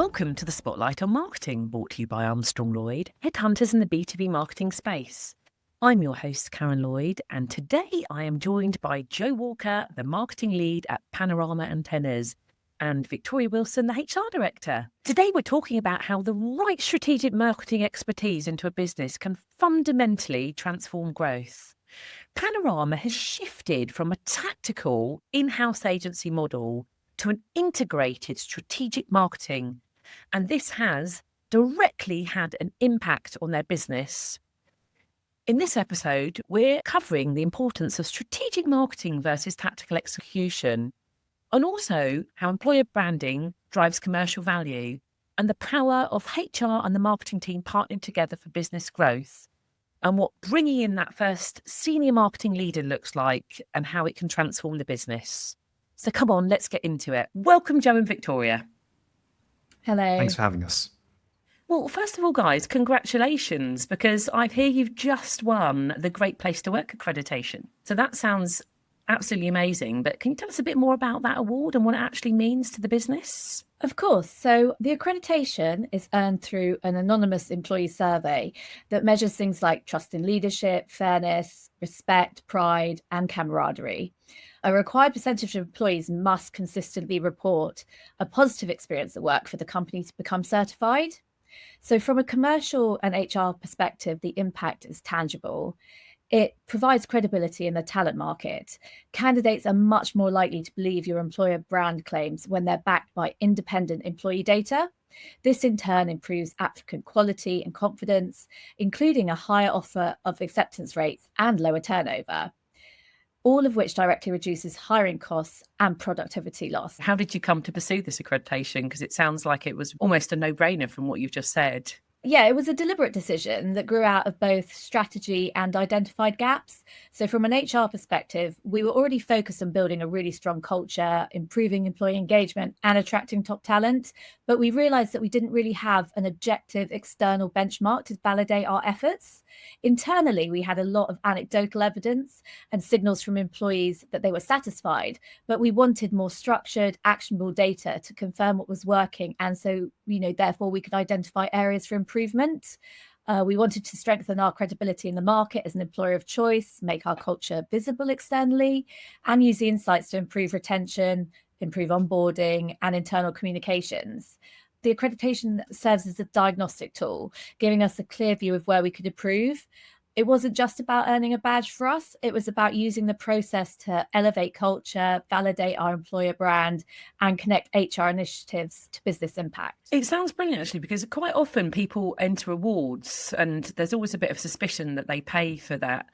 Welcome to the Spotlight on Marketing, brought to you by Armstrong Lloyd, headhunters in the B2B marketing space. I'm your host, Karen Lloyd, and today I am joined by Joe Walker, the marketing lead at Panorama Antennas, and Victoria Wilson, the HR director. Today we're talking about how the right strategic marketing expertise into a business can fundamentally transform growth. Panorama has shifted from a tactical in-house agency model to an integrated strategic marketing, and this has directly had an impact on their business. In this episode, we're covering the importance of strategic marketing versus tactical execution, and also how employer branding drives commercial value, and the power of HR and the marketing team partnering together for business growth, and what bringing in that first senior marketing leader looks like and how it can transform the business. So come on, let's get into it. Welcome, Joe and Victoria. Hello. Thanks for having us. Well, first of all, guys, congratulations, because I hear you've just won the Great Place to Work accreditation. So that sounds absolutely amazing. But can you tell us a bit more about that award and what it actually means to the business? Of course. So the accreditation is earned through an anonymous employee survey that measures things like trust in leadership, fairness, respect, pride, and camaraderie. A required percentage of employees must consistently report a positive experience at work for the company to become certified. So from a commercial and HR perspective, the impact is tangible. It provides credibility in the talent market. Candidates are much more likely to believe your employer brand claims when they're backed by independent employee data. This in turn improves applicant quality and confidence, including a higher offer of acceptance rates and lower turnover, all of which directly reduces hiring costs and productivity loss. How did you come to pursue this accreditation? Because it sounds like it was almost a no-brainer from what you've just said. Yeah, it was a deliberate decision that grew out of both strategy and identified gaps. So from an HR perspective, we were already focused on building a really strong culture, improving employee engagement and attracting top talent. But we realized that we didn't really have an objective external benchmark to validate our efforts. Internally, we had a lot of anecdotal evidence and signals from employees that they were satisfied, but we wanted more structured, actionable data to confirm what was working. And so, therefore we could identify areas for improvement. We wanted to strengthen our credibility in the market as an employer of choice, make our culture visible externally, and use the insights to improve retention, improve onboarding, and internal communications. The accreditation serves as a diagnostic tool, giving us a clear view of where we could improve. It wasn't just about earning a badge for us. It was about using the process to elevate culture, validate our employer brand, and connect HR initiatives to business impact. It sounds brilliant, actually, because quite often people enter awards and there's always a bit of suspicion that they pay for that.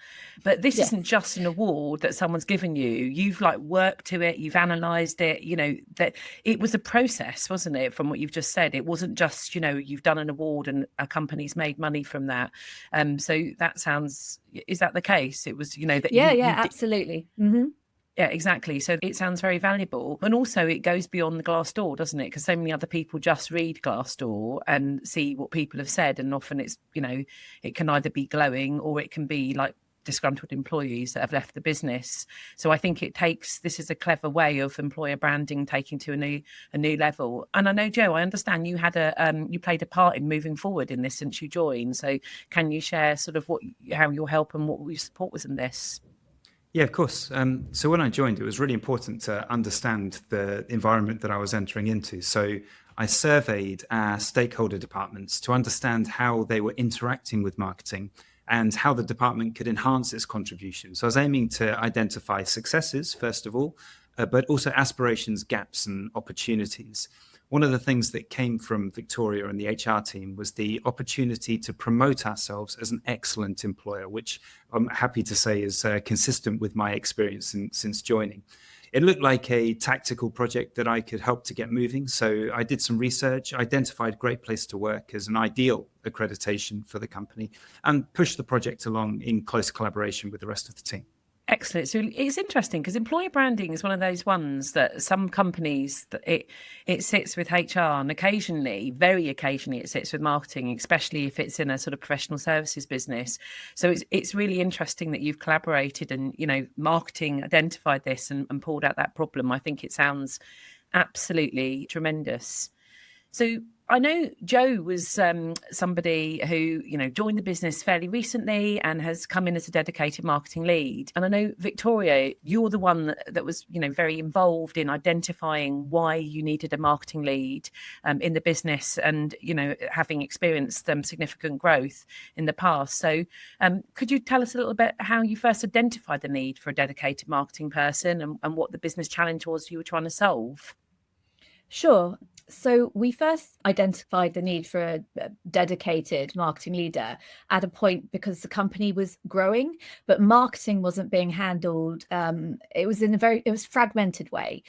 But this isn't just an award that someone's given you. You've worked to it, you've analysed it, that it was a process, wasn't it, from what you've just said? It wasn't just, you've done an award and a company's made money from that. So that sounds, is that the case? It was, that absolutely. Mm-hmm. Yeah, exactly. So it sounds very valuable. And also it goes beyond the Glassdoor, doesn't it? Because so many other people just read Glassdoor and see what people have said. And often it's, it can either be glowing or it can be like disgruntled employees that have left the business. So I think this is a clever way of employer branding taking to a new level. And I know, Joe, I understand you had you played a part in moving forward in this since you joined. So can you share sort of how your help and what your support was in this? Yeah, of course. So when I joined, it was really important to understand the environment that I was entering into. So I surveyed our stakeholder departments to understand how they were interacting with marketing and how the department could enhance its contribution. So I was aiming to identify successes, first of all, but also aspirations, gaps, and opportunities. One of the things that came from Victoria and the HR team was the opportunity to promote ourselves as an excellent employer, which I'm happy to say is consistent with my experience since joining. It looked like a tactical project that I could help to get moving. So I did some research, identified Great Place to Work as an ideal accreditation for the company, and pushed the project along in close collaboration with the rest of the team. Excellent. So it's interesting because employer branding is one of those ones that some companies, it sits with HR, and occasionally, very occasionally, it sits with marketing, especially if it's in a sort of professional services business. So it's really interesting that you've collaborated and, marketing identified this and pulled out that problem. I think it sounds absolutely tremendous. So I know Joe was somebody who, joined the business fairly recently and has come in as a dedicated marketing lead. And I know, Victoria, you're the one that was, very involved in identifying why you needed a marketing lead in the business and, having experienced significant growth in the past. So could you tell us a little bit how you first identified the need for a dedicated marketing person and what the business challenge was you were trying to solve? Sure. So we first identified the need for a dedicated marketing leader at a point because the company was growing, but marketing wasn't being handled. It was fragmented way.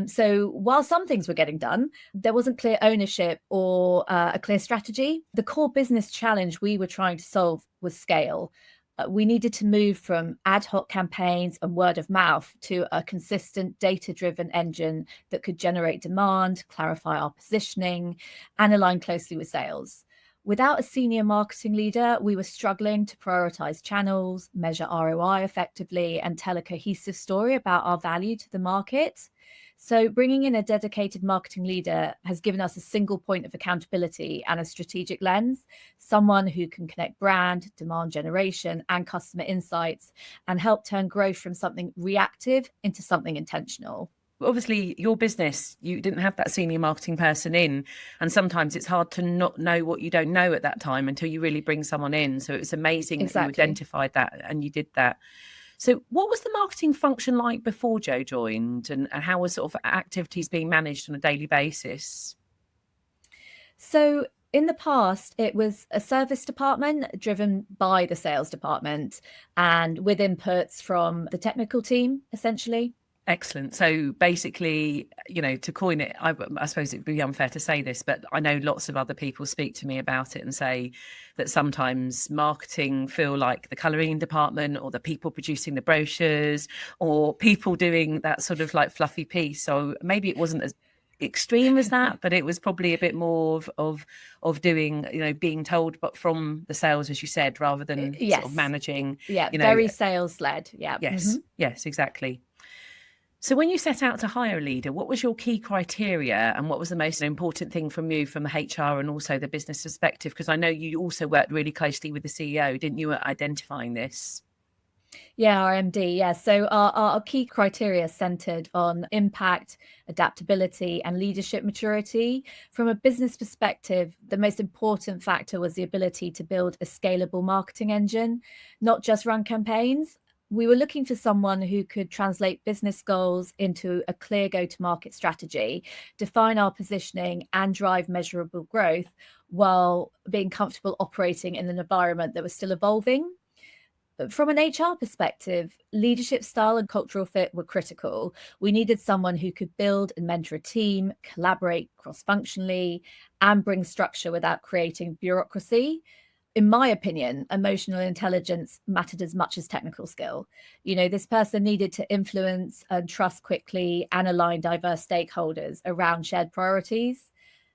So while some things were getting done, there wasn't clear ownership or a clear strategy. The core business challenge we were trying to solve was scale. We needed to move from ad hoc campaigns and word of mouth to a consistent data-driven engine that could generate demand, clarify our positioning, and align closely with sales. Without a senior marketing leader, we were struggling to prioritize channels, measure ROI effectively, and tell a cohesive story about our value to the market. So bringing in a dedicated marketing leader has given us a single point of accountability and a strategic lens, someone who can connect brand, demand generation, and customer insights and help turn growth from something reactive into something intentional. Obviously, your business, you didn't have that senior marketing person in, and sometimes it's hard to not know what you don't know at that time until you really bring someone in. So it was amazing that you identified that and you did that. So what was the marketing function like before Joe joined, and how was sort of activities being managed on a daily basis? So in the past, it was a service department driven by the sales department and with inputs from the technical team, essentially. Excellent. So basically, to coin it, I suppose it would be unfair to say this, but I know lots of other people speak to me about it and say that sometimes marketing feel like the colouring department or the people producing the brochures or people doing that sort of like fluffy piece. So maybe it wasn't as extreme as that, but it was probably a bit more of doing, being told, but from the sales, as you said, rather than sort of managing. Yeah, very sales led. Yeah. Yes. Mm-hmm. Yes, exactly. So when you set out to hire a leader, what was your key criteria and what was the most important thing from you from the HR and also the business perspective? Because I know you also worked really closely with the CEO, didn't you, at identifying this? Yeah, our MD. Yeah. So our key criteria centered on impact, adaptability, and leadership maturity. From a business perspective, the most important factor was the ability to build a scalable marketing engine, not just run campaigns. We were looking for someone who could translate business goals into a clear go-to-market strategy, define our positioning, and drive measurable growth while being comfortable operating in an environment that was still evolving. From an HR perspective, leadership style and cultural fit were critical. We needed someone who could build and mentor a team, collaborate cross-functionally, and bring structure without creating bureaucracy. In my opinion, emotional intelligence mattered as much as technical skill. This person needed to influence and trust quickly and align diverse stakeholders around shared priorities.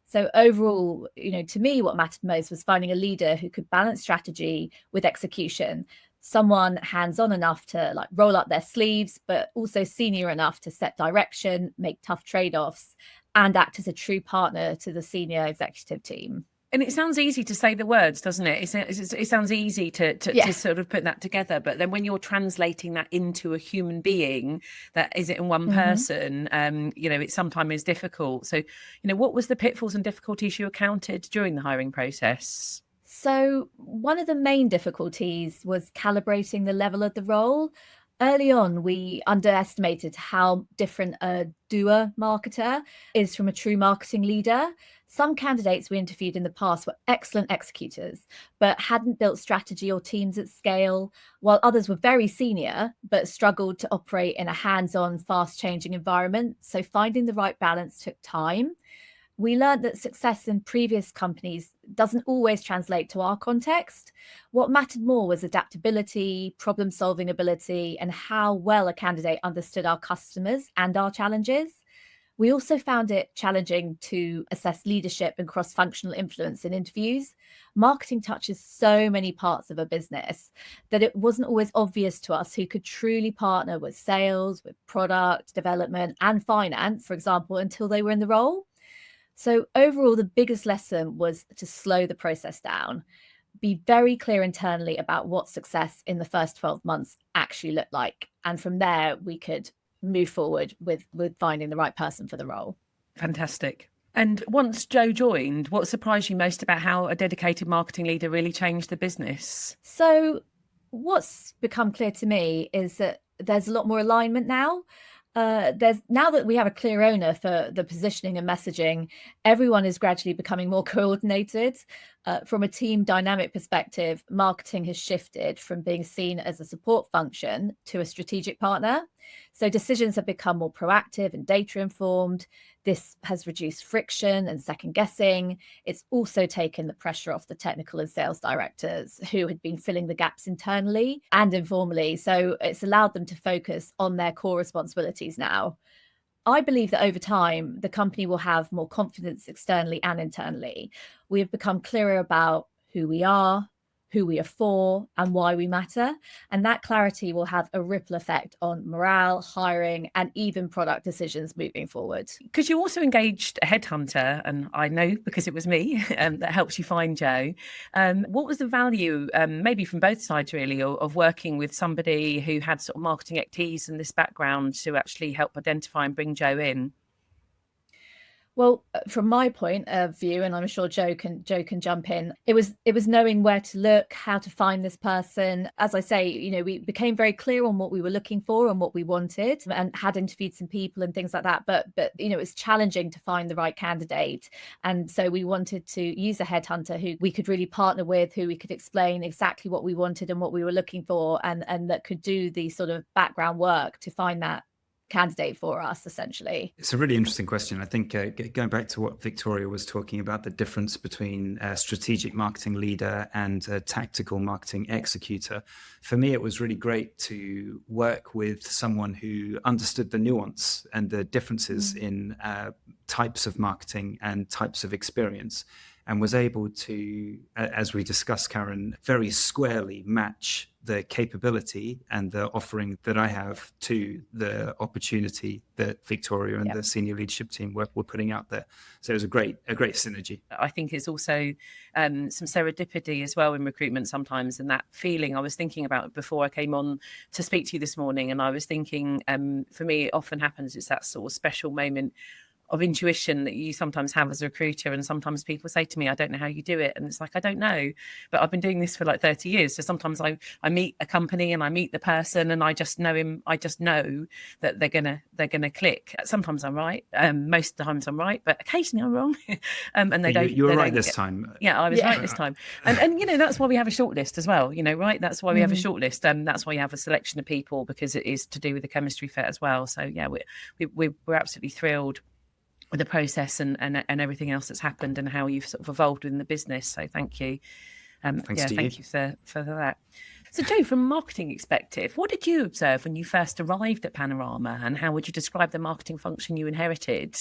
So overall, to me, what mattered most was finding a leader who could balance strategy with execution, someone hands-on enough to roll up their sleeves, but also senior enough to set direction, make tough trade-offs, and act as a true partner to the senior executive team. And it sounds easy to say the words, doesn't it? It sounds easy to sort of put that together. But then when you're translating that into a human being that isn't in one person, it sometimes is difficult. So, what was the pitfalls and difficulties you encountered during the hiring process? So one of the main difficulties was calibrating the level of the role. Early on, we underestimated how different a doer marketer is from a true marketing leader. Some candidates we interviewed in the past were excellent executors, but hadn't built strategy or teams at scale, while others were very senior, but struggled to operate in a hands-on, fast-changing environment. So finding the right balance took time. We learned that success in previous companies doesn't always translate to our context. What mattered more was adaptability, problem-solving ability, and how well a candidate understood our customers and our challenges. We also found it challenging to assess leadership and cross-functional influence in interviews. Marketing touches so many parts of a business that it wasn't always obvious to us who could truly partner with sales, with product development, and finance, for example, until they were in the role. So overall, the biggest lesson was to slow the process down, be very clear internally about what success in the first 12 months actually looked like. And from there, we could move forward with finding the right person for the role. Fantastic. And once Jo joined, what surprised you most about how a dedicated marketing leader really changed the business? So what's become clear to me is that there's a lot more alignment now. Now that we have a clear owner for the positioning and messaging, everyone is gradually becoming more coordinated. From a team dynamic perspective, marketing has shifted from being seen as a support function to a strategic partner. So decisions have become more proactive and data informed. This has reduced friction and second guessing. It's also taken the pressure off the technical and sales directors who had been filling the gaps internally and informally. So it's allowed them to focus on their core responsibilities now. I believe that over time, the company will have more confidence externally and internally. We have become clearer about who we are for, and why we matter. And that clarity will have a ripple effect on morale, hiring, and even product decisions moving forward. Because you also engaged a headhunter, and I know because it was me that helped you find Jo. What was the value, maybe from both sides really, of working with somebody who had sort of marketing expertise and this background to actually help identify and bring Jo in? Well, from my point of view, and I'm sure Jo can jump in, it was knowing where to look, how to find this person. As I say, we became very clear on what we were looking for and what we wanted, and had interviewed some people and things like that. But it's challenging to find the right candidate, and so we wanted to use a headhunter who we could really partner with, who we could explain exactly what we wanted and what we were looking for, and that could do the sort of background work to find that candidate for us, essentially. It's a really interesting question. I think going back to what Victoria was talking about, the difference between a strategic marketing leader and a tactical marketing executor, for me, it was really great to work with someone who understood the nuance and the differences in types of marketing and types of experience, and was able to, as we discussed, Karen, very squarely match the capability and the offering that I have to the opportunity that Victoria and the senior leadership team were putting out there. So it was a great synergy. I think it's also some serendipity as well in recruitment sometimes, and that feeling I was thinking about before I came on to speak to you this morning. And I was thinking, for me, it often happens, it's that sort of special moment of intuition that you sometimes have as a recruiter. And sometimes people say to me, I don't know how you do it. And it's like, I don't know, but I've been doing this for like 30 years. So sometimes I meet a company and I meet the person and I just know him. I just know that they're gonna click. Sometimes I'm right. Most of the times I'm right, but occasionally I'm wrong. And they don't. You were right this time. Yeah, I was right this time. And that's why we have a shortlist as well, right? That's why we have a shortlist. That's why you have a selection of people, because it is to do with the chemistry fit as well. So yeah, we're absolutely thrilled with the process and everything else that's happened and how you've sort of evolved within the business. So thank you. Thank you for that. So Jo, from a marketing perspective, what did you observe when you first arrived at Panorama, and how would you describe the marketing function you inherited?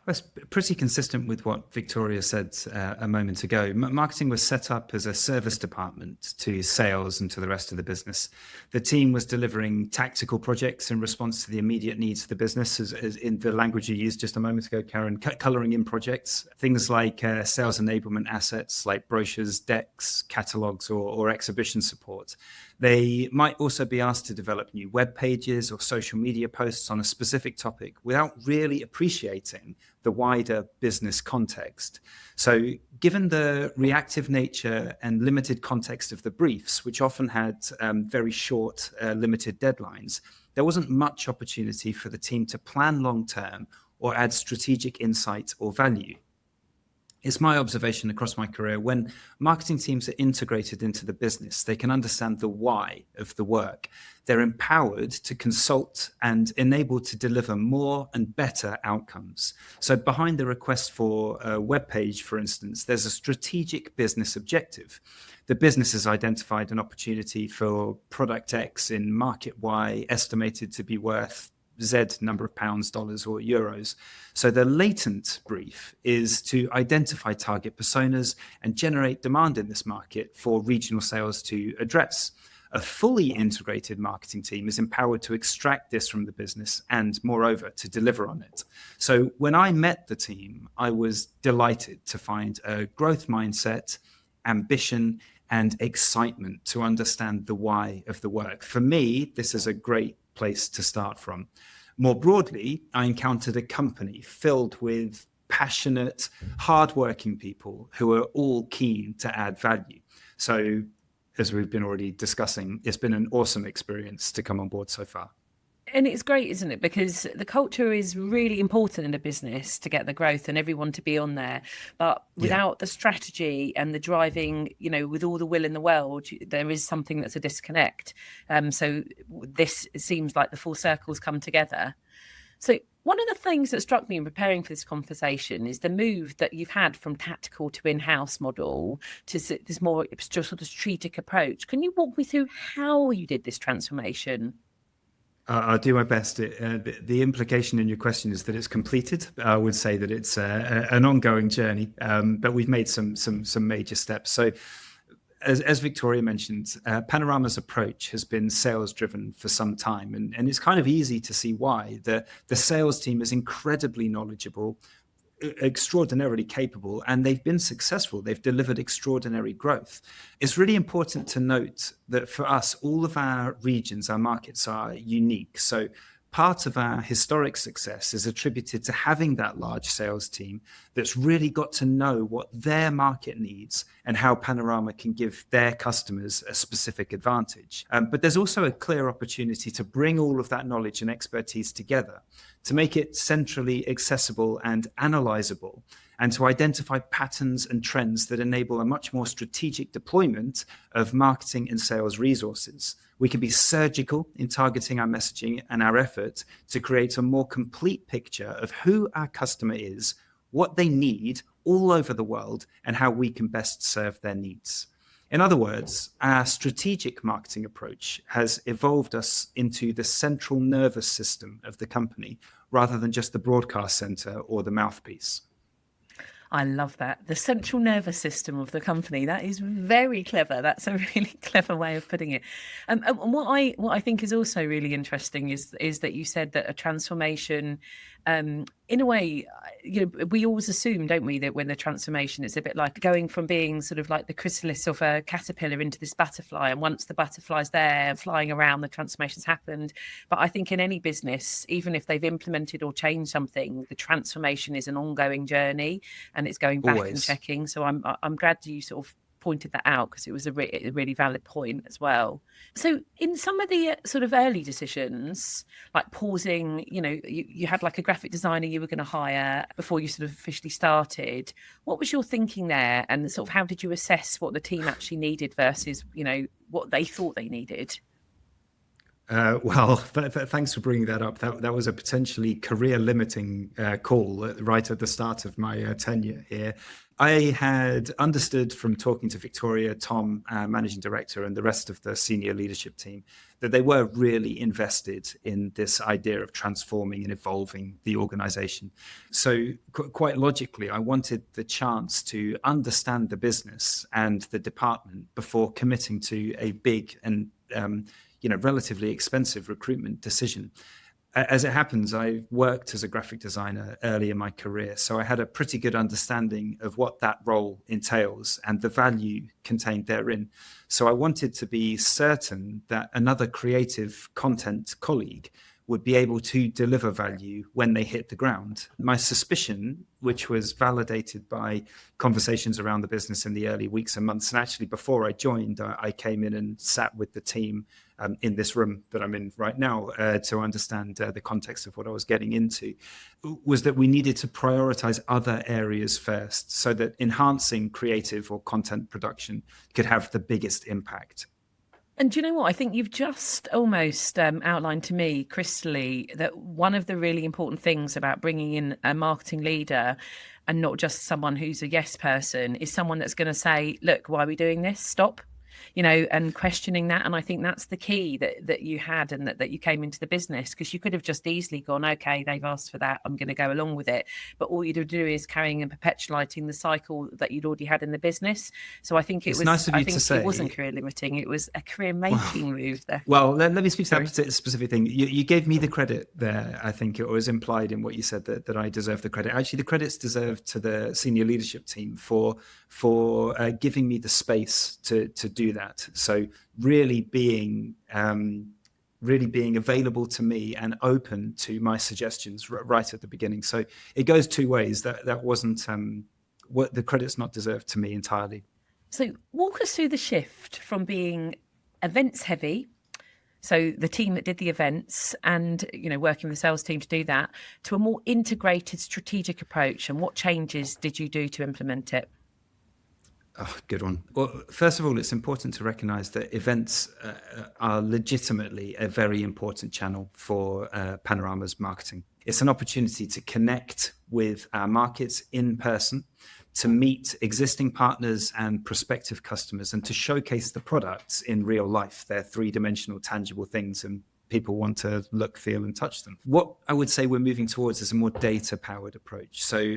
That's pretty consistent with what Victoria said a moment ago. Marketing was set up as a service department to sales and to the rest of the business. The team was delivering tactical projects in response to the immediate needs of the business, as in the language you used just a moment ago, Karen, colouring in projects, things like sales enablement assets like brochures, decks, catalogues, or exhibition support. They might also be asked to develop new web pages or social media posts on a specific topic without really appreciating the wider business context. So given the reactive nature and limited context of the briefs, which often had very short, limited deadlines, there wasn't much opportunity for the team to plan long-term or add strategic insight or value. It's my observation across my career, when marketing teams are integrated into the business, they can understand the why of the work. They're empowered to consult and enabled to deliver more and better outcomes. So behind the request for a web page, for instance, there's a strategic business objective. The business has identified an opportunity for product X in market Y, estimated to be worth Z number of pounds, dollars, or euros. So the latent brief is to identify target personas and generate demand in this market for regional sales to address. A fully integrated marketing team is empowered to extract this from the business and, moreover, to deliver on it. So when I met the team, I was delighted to find a growth mindset, ambition, and excitement to understand the why of the work. For me, this is a great place to start from. More broadly, I encountered a company filled with passionate, hardworking people who are all keen to add value. So, as we've been already discussing, it's been an awesome experience to come on board so far. And it's great, isn't it? Because the culture is really important in a business to get the growth and everyone to be on there. But without the strategy and the driving, with all the will in the world, there is something that's a disconnect. So this seems like the full circle's come together. So one of the things that struck me in preparing for this conversation is the move that you've had from tactical to in-house model to this more sort of strategic approach. Can you walk me through how you did this transformation? I'll do my best. The implication in your question is that it's completed. I would say that it's an ongoing journey, but we've made some major steps. So, as Victoria mentioned, Panorama's approach has been sales driven for some time, and it's kind of easy to see why. The sales team is incredibly knowledgeable, extraordinarily capable, and they've been successful. They've delivered extraordinary growth. It's really important to note that for us, all of our regions, our markets are unique. So part of our historic success is attributed to having that large sales team that's really got to know what their market needs and how Panorama can give their customers a specific advantage. But there's also a clear opportunity to bring all of that knowledge and expertise together, to make it centrally accessible and analyzable, and to identify patterns and trends that enable a much more strategic deployment of marketing and sales resources. We can be surgical in targeting our messaging and our effort to create a more complete picture of who our customer is, what they need all over the world, and how we can best serve their needs. In other words, our strategic marketing approach has evolved us into the central nervous system of the company, rather than just the broadcast center or the mouthpiece. I love that. The central nervous system of the company. That is very clever. That's a really clever way of putting it. And what I think is also really interesting is that you said that a transformation, in a way, we always assume, don't we, that when the transformation, it's a bit like going from being sort of like the chrysalis of a caterpillar into this butterfly. And once the butterfly's there flying around, the transformation's happened. But I think in any business, even if they've implemented or changed something, the transformation is an ongoing journey and it's going back and checking. So I'm glad you sort of pointed that out, because it was a really valid point as well. So in some of the sort of early decisions, like pausing, you had like a graphic designer you were going to hire before you sort of officially started. What was your thinking there, and sort of how did you assess what the team actually needed versus, what they thought they needed? Thanks for bringing that up. That was a potentially career-limiting call right at the start of my tenure here. I had understood from talking to Victoria, Tom, our managing director, and the rest of the senior leadership team that they were really invested in this idea of transforming and evolving the organization. So quite logically, I wanted the chance to understand the business and the department before committing to a big and relatively expensive recruitment decision. As it happens, I worked as a graphic designer early in my career, so I had a pretty good understanding of what that role entails and the value contained therein. So I wanted to be certain that another creative content colleague would be able to deliver value when they hit the ground. My suspicion, which was validated by conversations around the business in the early weeks and months, and actually before I joined, I came in and sat with the team in this room that I'm in right now to understand the context of what I was getting into, was that we needed to prioritize other areas first so that enhancing creative or content production could have the biggest impact. And do you know what? I think you've just almost outlined to me crystally that one of the really important things about bringing in a marketing leader, and not just someone who's a yes person, is someone that's going to say, look, why are we doing this? Stop. and questioning that. And I think that's the key that you had, and that you came into the business, because you could have just easily gone, okay, they've asked for that, I'm going to go along with it. But all you'd do is carrying and perpetuating the cycle that you'd already had in the business. So I think it's nice of you to say it wasn't career limiting. It was a career making move there. Well, let me speak to that specific thing. You gave me the credit there. I think it was implied in what you said that I deserve the credit. Actually, the credit's deserved to the senior leadership team for giving me the space to do that. So really being available to me and open to my suggestions right at the beginning. So it goes two ways. That wasn't what the credit's not deserved to me entirely. So walk us through the shift from being events heavy, so the team that did the events and, working with the sales team to do that, to a more integrated strategic approach. And what changes did you do to implement it? Oh, good one. Well, first of all, it's important to recognize that events are legitimately a very important channel for Panorama's marketing. It's an opportunity to connect with our markets in person, to meet existing partners and prospective customers, and to showcase the products in real life. They're three-dimensional, tangible things, and people want to look, feel, and touch them. What I would say we're moving towards is a more data-powered approach. So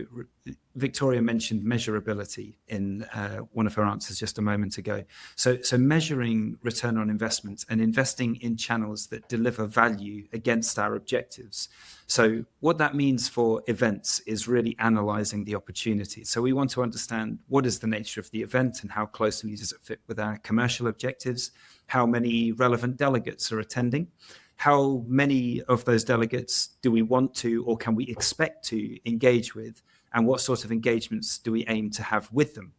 Victoria mentioned measurability in one of her answers just a moment ago. So measuring return on investment and investing in channels that deliver value against our objectives. So what that means for events is really analyzing the opportunity. So we want to understand what is the nature of the event and how closely does it fit with our commercial objectives, how many relevant delegates are attending, how many of those delegates do we want to or can we expect to engage with, and what sort of engagements do we aim to have with them.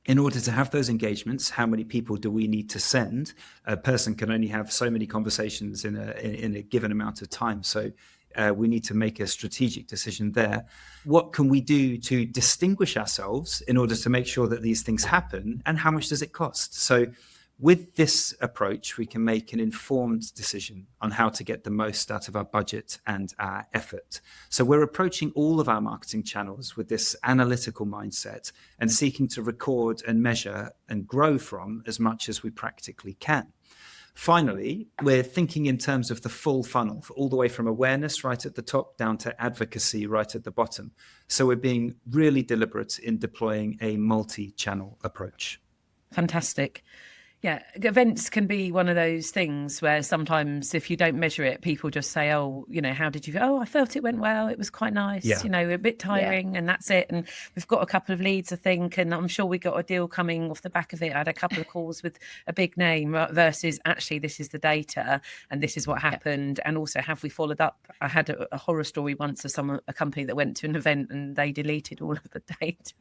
In order to have those engagements, how many people do we need to send? A person can only have so many conversations in a given amount of time. So we need to make a strategic decision there. What can we do to distinguish ourselves in order to make sure that these things happen? And how much does it cost? So with this approach, we can make an informed decision on how to get the most out of our budget and our effort. So we're approaching all of our marketing channels with this analytical mindset and seeking to record and measure and grow from as much as we practically can. Finally, we're thinking in terms of the full funnel, all the way from awareness right at the top down to advocacy right at the bottom. So we're being really deliberate in deploying a multi-channel approach. Fantastic. Yeah, events can be one of those things where sometimes if you don't measure it, people just say, oh, how did you feel? Oh, I felt it went well. It was quite nice, a bit tiring, and that's it. And we've got a couple of leads, I think, and I'm sure we got a deal coming off the back of it. I had a couple of calls with a big name versus actually this is the data and this is what happened. And also, have we followed up? I had a horror story once of a company that went to an event and they deleted all of the data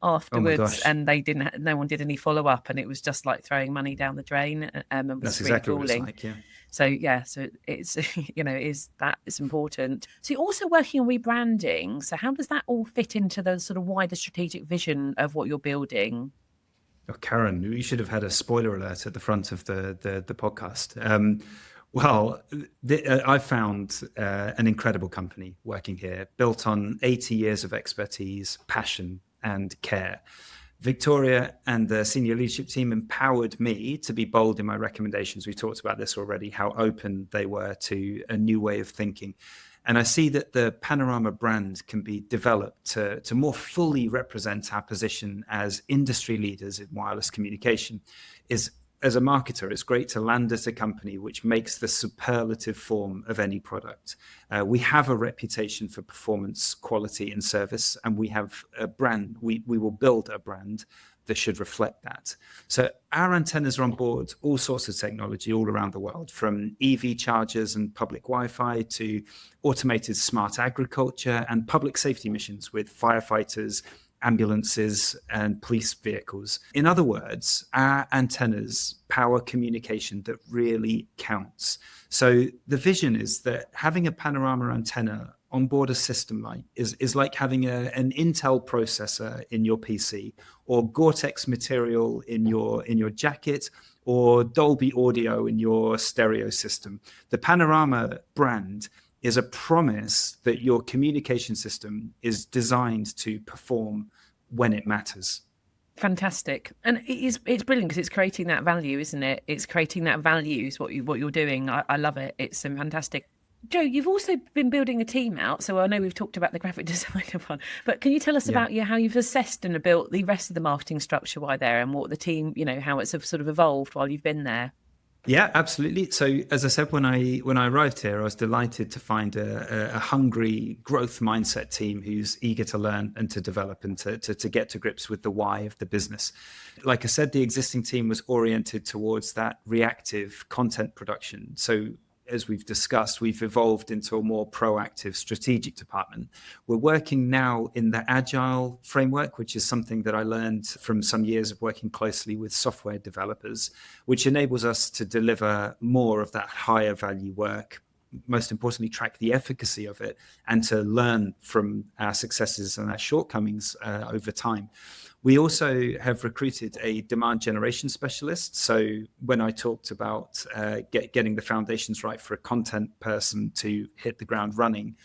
afterwards, and no one did any follow up, and it was just like throwing money down the drain, and was that's really exactly falling. What it's like, So it's it's important. So you're also working on rebranding. So how does that all fit into the sort of wider strategic vision of what you're building? Oh, Karen, you should have had a spoiler alert at the front of the podcast. I found an incredible company working here, built on 80 years of expertise, passion, and care. Victoria and the senior leadership team empowered me to be bold in my recommendations. We talked about this already, how open they were to a new way of thinking. And I see that the Panorama brand can be developed to more fully represent our position as industry leaders in wireless communication. As a marketer, it's great to land at a company which makes the superlative form of any product. We have a reputation for performance, quality, and service, and we have a brand. We will build a brand that should reflect that. So our antennas are on board all sorts of technology all around the world, from EV chargers and public Wi-Fi to automated smart agriculture and public safety missions with firefighters, ambulances, and police vehicles. In other words, our antennas power communication that really counts. So the vision is that having a Panorama antenna on board a system is like having an Intel processor in your PC, or Gore-Tex material in your jacket, or Dolby audio in your stereo system. The Panorama brand is a promise that your communication system is designed to perform when it matters. Fantastic. And it's brilliant because it's creating that value, isn't it? It's creating that value is what you're doing. I love it. It's fantastic. Joe, you've also been building a team out. So I know we've talked about the graphic designer one, but can you tell us about how you've assessed and built the rest of the marketing structure while there, and what the team, how it's sort of evolved while you've been there? Yeah, absolutely. So, as I said, when I arrived here, I was delighted to find a hungry growth mindset team who's eager to learn and to develop and to get to grips with the why of the business. Like I said, the existing team was oriented towards that reactive content production. So, as we've discussed, we've evolved into a more proactive strategic department. We're working now in the agile framework, which is something that I learned from some years of working closely with software developers, which enables us to deliver more of that higher value work, most importantly, track the efficacy of it, and to learn from our successes and our shortcomings over time. We also have recruited a demand generation specialist. So when I talked about getting the foundations right for a content person to hit the ground running,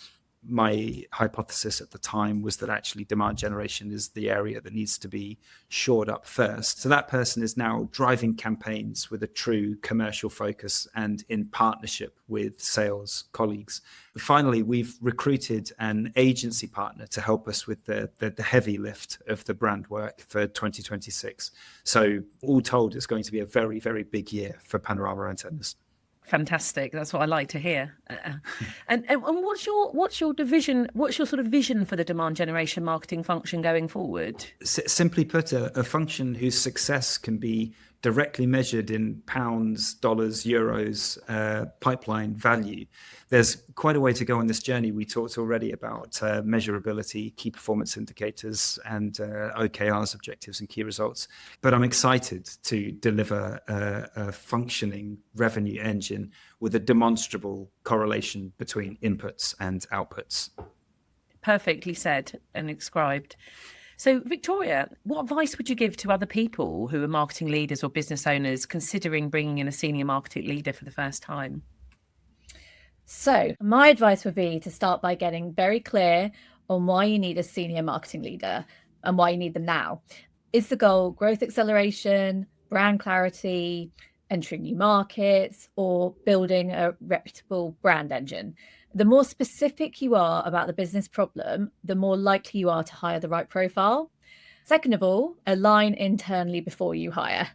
my hypothesis at the time was that actually demand generation is the area that needs to be shored up first. So that person is now driving campaigns with a true commercial focus and in partnership with sales colleagues. Finally, we've recruited an agency partner to help us with the heavy lift of the brand work for 2026. So all told, it's going to be a very, very big year for Panorama Antennas. Fantastic. That's what I like to hear. And what's your division? What's your sort of vision for the demand generation marketing function going forward? Simply put, a function whose success can be directly measured in pounds, dollars, euros, pipeline value. There's quite a way to go on this journey. We talked already about measurability, key performance indicators, and OKRs, objectives and key results. But I'm excited to deliver a functioning revenue engine with a demonstrable correlation between inputs and outputs. Perfectly said and described. So, Victoria, what advice would you give to other people who are marketing leaders or business owners considering bringing in a senior marketing leader for the first time? So, my advice would be to start by getting very clear on why you need a senior marketing leader and why you need them now. Is the goal growth acceleration, brand clarity, entering new markets, or building a reputable brand engine? The more specific you are about the business problem, the more likely you are to hire the right profile. Second of all, align internally before you hire.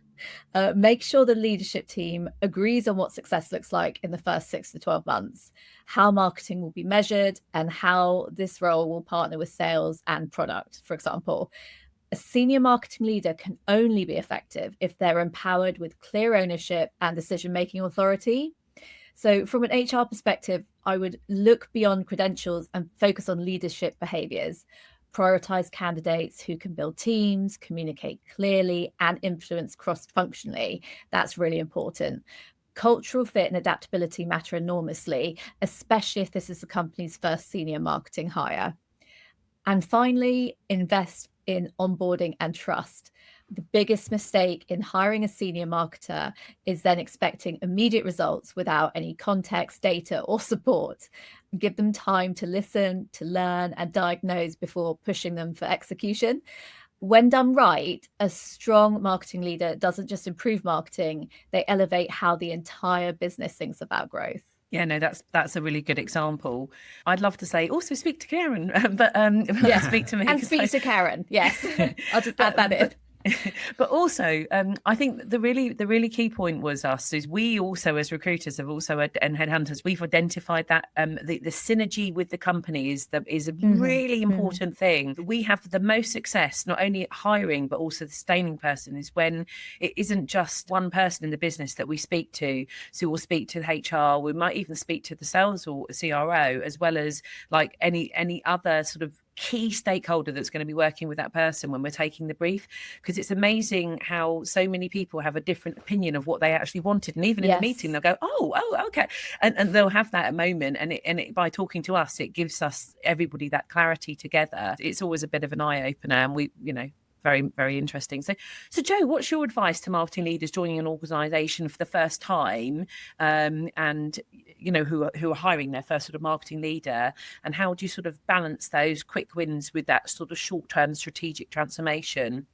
Make sure the leadership team agrees on what success looks like in the first 6 to 12 months, how marketing will be measured, and how this role will partner with sales and product, for example. A senior marketing leader can only be effective if they're empowered with clear ownership and decision-making authority. So from an HR perspective, I would look beyond credentials and focus on leadership behaviors. Prioritize candidates who can build teams, communicate clearly, and influence cross-functionally. That's really important. Cultural fit and adaptability matter enormously, especially if this is the company's first senior marketing hire. And finally, invest in onboarding and trust. The biggest mistake in hiring a senior marketer is then expecting immediate results without any context, data, or support. Give them time to listen, to learn, and diagnose before pushing them for execution. When done right, a strong marketing leader doesn't just improve marketing, they elevate how the entire business thinks about growth. Yeah, no, that's a really good example. I'd love to say also speak to Karen, but speak to me. And speak to Karen, yes. I'll just add that in. But also, I think the really key point was is we also as recruiters have also and headhunters, we've identified that the synergy with the company is a really important thing. We have the most success not only at hiring but also the sustaining person is when it isn't just one person in the business that we speak to. So we'll speak to the HR, we might even speak to the sales or CRO, as well as like any other sort of key stakeholder that's going to be working with that person when we're taking the brief, because it's amazing how so many people have a different opinion of what they actually wanted, and even in the meeting they'll go oh okay, and they'll have that moment, and it by talking to us it gives us everybody that clarity together. It's always a bit of an eye-opener, and we very, very interesting. So Joe, what's your advice to marketing leaders joining an organisation for the first time, and who are hiring their first sort of marketing leader, and how do you sort of balance those quick wins with that sort of short-term strategic transformation?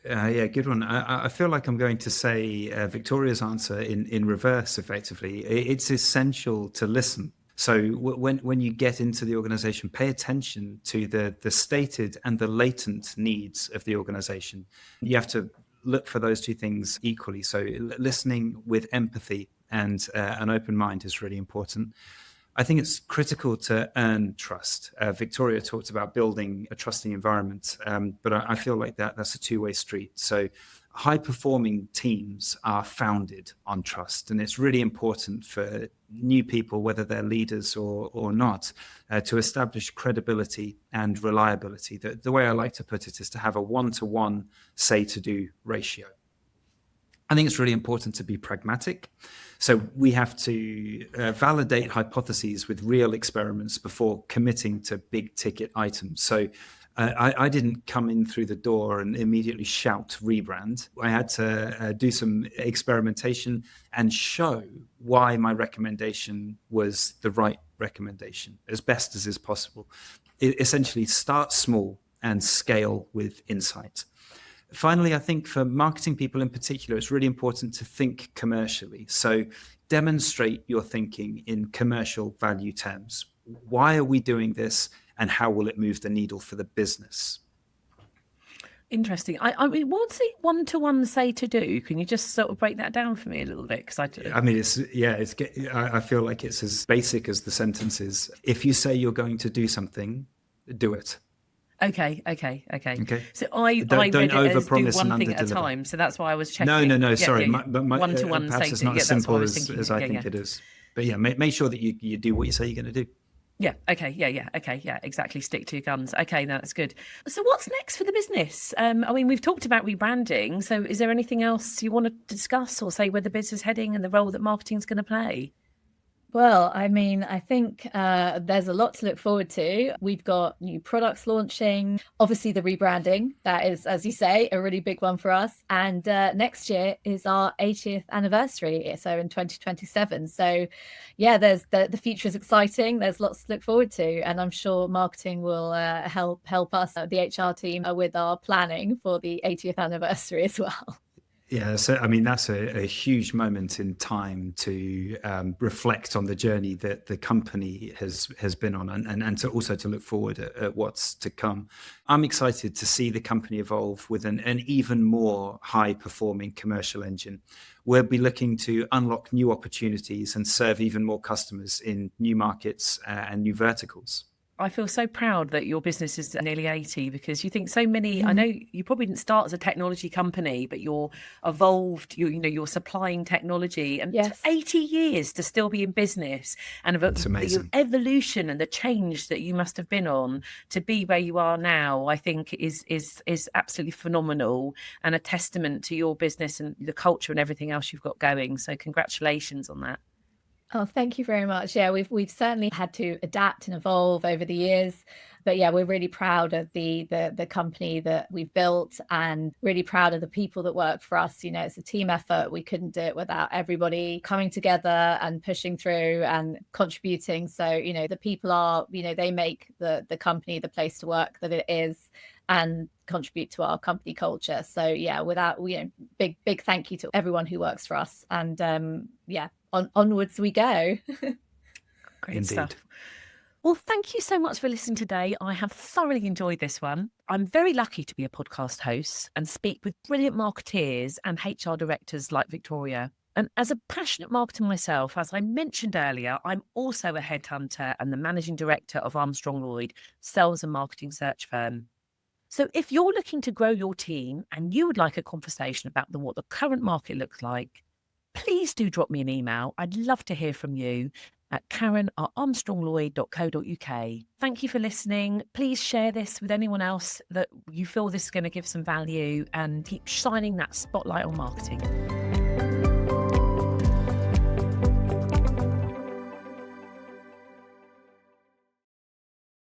Yeah, good one. I feel like I'm going to say Victoria's answer in reverse, effectively. It's essential to listen. So when you get into the organization, pay attention to the stated and the latent needs of the organization. You have to look for those two things equally. So listening with empathy and an open mind is really important. I think it's critical to earn trust. Victoria talked about building a trusting environment, but I feel like that's a two-way street. So high-performing teams are founded on trust, and it's really important for new people, whether they're leaders or not, to establish credibility and reliability. The way I like to put it is to have a one-to-one say-to-do ratio. I think it's really important to be pragmatic. So we have to validate hypotheses with real experiments before committing to big ticket items. So I didn't come in through the door and immediately shout rebrand. I had to do some experimentation and show why my recommendation was the right recommendation as best as is possible. Essentially, start small and scale with insight. Finally, I think for marketing people in particular, it's really important to think commercially. So demonstrate your thinking in commercial value terms. Why are we doing this, and how will it move the needle for the business? Interesting. I mean, what's the one-to-one say to do? Can you just sort of break that down for me a little bit? Because I mean, I feel like it's as basic as the sentence is. If you say you're going to do something, do it. Okay. So I don't read it as do overpromise one and thing at a underdeliver. time. So that's why I was checking. No. Sorry, but one-to-one perhaps say it's to. not as That's what I simple was thinking. as I think it is. But yeah, make sure that you do what you say you're going to do. Yeah. Okay. Yeah. Okay. Yeah. Exactly. Stick to your guns. Okay. No, that's good. So, what's next for the business? I mean, we've talked about rebranding. So, is there anything else you want to discuss or say where the business is heading and the role that marketing is going to play? Well, I mean, I think there's a lot to look forward to. We've got new products launching, obviously the rebranding. That is, as you say, a really big one for us. And next year is our 80th anniversary, so in 2027. So yeah, there's the future is exciting. There's lots to look forward to. And I'm sure marketing will help us, the HR team, with our planning for the 80th anniversary as well. Yeah, so I mean that's a huge moment in time to reflect on the journey that the company has been on, and to also to look forward at what's to come. I'm excited to see the company evolve with an even more high performing commercial engine. We'll be looking to unlock new opportunities and serve even more customers in new markets and new verticals. I feel so proud that your business is nearly 80 because you think so many, I know you probably didn't start as a technology company, but you're evolved, you're supplying technology and Yes. 80 years to still be in business and It's amazing. the evolution and the change that you must have been on to be where you are now, I think is absolutely phenomenal and a testament to your business and the culture and everything else you've got going. So congratulations on that. Oh, thank you very much. Yeah, we've certainly had to adapt and evolve over the years, but yeah, we're really proud of the company that we've built, and really proud of the people that work for us. You know, it's a team effort. We couldn't do it without everybody coming together and pushing through and contributing. So, you know, the people are, you know, they make the company the place to work that it is, and contribute to our company culture. So yeah, big thank you to everyone who works for us, and yeah. Onwards we go. Great Indeed. stuff. Well, thank you so much for listening today. I have thoroughly enjoyed this one. I'm very lucky to be a podcast host and speak with brilliant marketeers and HR directors like Victoria. And as a passionate marketer myself, as I mentioned earlier, I'm also a headhunter and the managing director of Armstrong Lloyd, sales and marketing search firm. So if you're looking to grow your team and you would like a conversation about what the current market looks like, please do drop me an email. I'd love to hear from you at karen@armstronglloyd.co.uk. Thank you for listening. Please share this with anyone else that you feel this is going to give some value, and keep shining that spotlight on marketing.